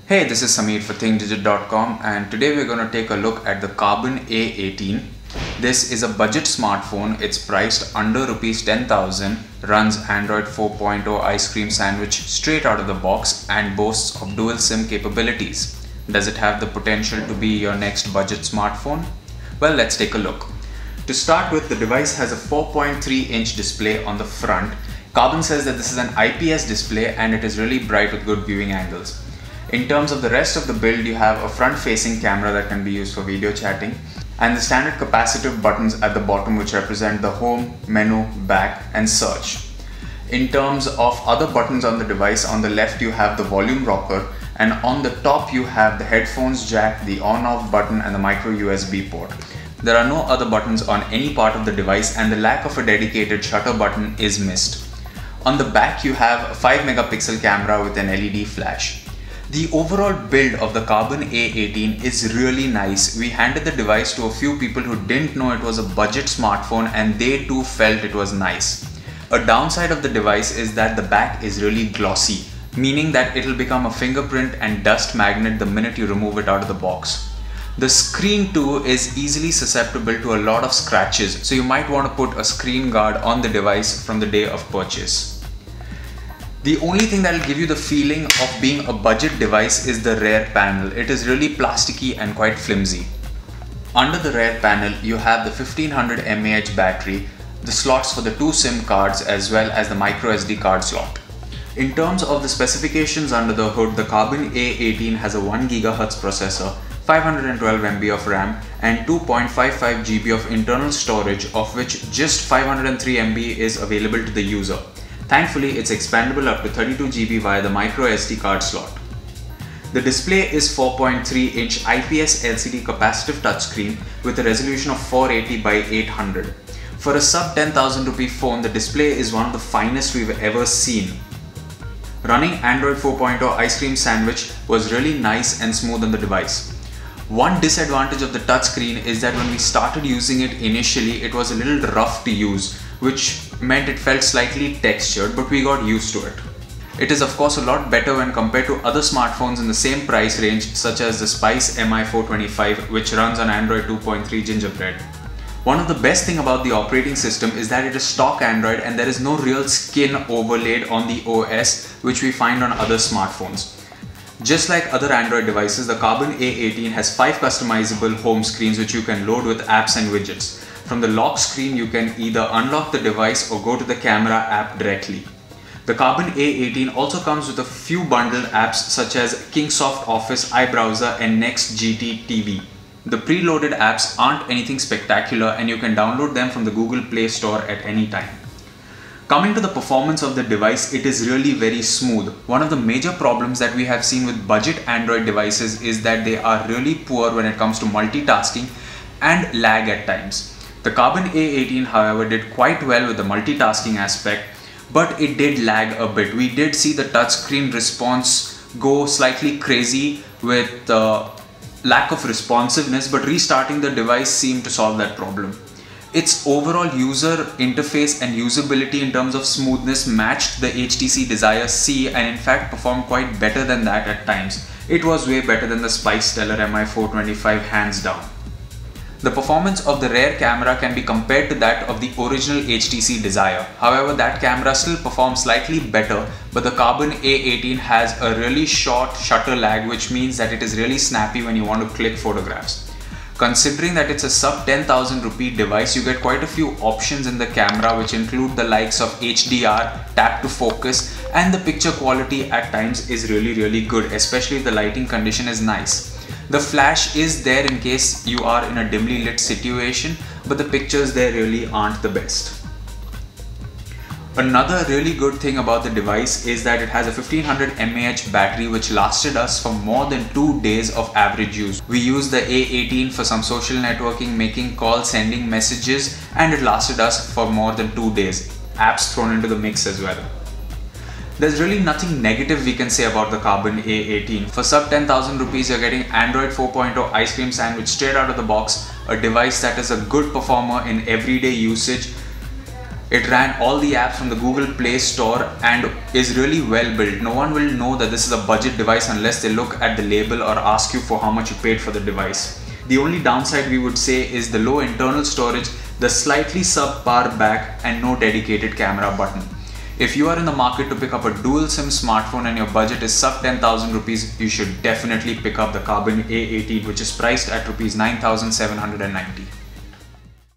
Hey, this is Sameer for thinkdigit.com, and today we're going to take a look at the Karbonn A18. This is a budget smartphone. It's priced under Rs 10,000, runs Android 4.0 ice cream sandwich straight out of the box and boasts of dual SIM capabilities. Does it have the potential to be your next budget smartphone? Well, let's take a look. To start with, the device has a 4.3-inch display on the front. Karbonn says that this is an IPS display and it is really bright with good viewing angles. In terms of the rest of the build, you have a front-facing camera that can be used for video chatting and the standard capacitive buttons at the bottom which represent the home, menu, back and search. In terms of other buttons on the device, on the left you have the volume rocker and on the top you have the headphones jack, the on-off button and the micro USB port. There are no other buttons on any part of the device and the lack of a dedicated shutter button is missed. On the back you have a 5-megapixel camera with an LED flash. The overall build of the Karbonn A18 is really nice. We handed the device to a few people who didn't know it was a budget smartphone and they too felt it was nice. A downside of the device is that the back is really glossy, meaning that it'll become a fingerprint and dust magnet the minute you remove it out of the box. The screen too is easily susceptible to a lot of scratches, so you might want to put a screen guard on the device from the day of purchase. The only thing that will give you the feeling of being a budget device is the rear panel. It is really plasticky and quite flimsy. Under the rear panel, you have the 1500 mAh battery, the slots for the two SIM cards as well as the micro SD card slot. In terms of the specifications under the hood, the Karbonn A18 has a 1 GHz processor, 512 MB of RAM and 2.55 GB of internal storage, of which just 503 MB is available to the user. Thankfully, it's expandable up to 32 GB via the micro SD card slot. The display is 4.3-inch IPS LCD capacitive touchscreen with a resolution of 480 by 800. For a sub 10,000 rupee phone, the display is one of the finest we've ever seen. Running Android 4.0 ice cream sandwich was really nice and smooth on the device. One disadvantage of the touchscreen is that when we started using it initially, it was a little rough to use, which meant it felt slightly textured, but we got used to it. It is of course a lot better when compared to other smartphones in the same price range such as the Spice MI425, which runs on Android 2.3 Gingerbread. One of the best thing about the operating system is that it is stock Android and there is no real skin overlaid on the OS which we find on other smartphones. Just like other Android devices, the Karbonn A18 has 5 customizable home screens which you can load with apps and widgets. From the lock screen, you can either unlock the device or go to the camera app directly. The Karbonn A18 also comes with a few bundled apps such as Kingsoft Office, iBrowser and Next GT TV. The preloaded apps aren't anything spectacular and you can download them from the Google Play Store at any time. Coming to the performance of the device, it is really very smooth. One of the major problems that we have seen with budget Android devices is that they are really poor when it comes to multitasking and lag at times. The Karbonn A18, however, did quite well with the multitasking aspect, but it did lag a bit. We did see the touchscreen response go slightly crazy with lack of responsiveness, but restarting the device seemed to solve that problem. Its overall user interface and usability in terms of smoothness matched the HTC Desire C and in fact performed quite better than that at times. It was way better than the Spice Stellar MI425 hands down. The performance of the rear camera can be compared to that of the original HTC Desire. However, that camera still performs slightly better, but the Karbonn A18 has a really short shutter lag, which means that it is really snappy when you want to click photographs. Considering that it's a sub 10,000 rupee device, you get quite a few options in the camera which include the likes of HDR, tap to focus, and the picture quality at times is really good, especially if the lighting condition is nice. The flash is there in case you are in a dimly lit situation, but the pictures there really aren't the best. Another really good thing about the device is that it has a 1500 mAh battery which lasted us for more than 2 days of average use. We used the A18 for some social networking, making calls, sending messages, and it lasted us for more than 2 days. Apps thrown into the mix as well. There's really nothing negative we can say about the Karbonn A18. For sub 10,000 rupees, you're getting Android 4.0 ice cream sandwich straight out of the box, a device that is a good performer in everyday usage, It ran all the apps from the Google Play Store and is really well built. No one will know that this is a budget device unless they look at the label or ask you for how much you paid for the device. The only downside we would say is the low internal storage, the slightly subpar back, and no dedicated camera button. If you are in the market to pick up a dual SIM smartphone and your budget is sub 10,000 rupees, you should definitely pick up the Karbonn A18, which is priced at rupees 9,790.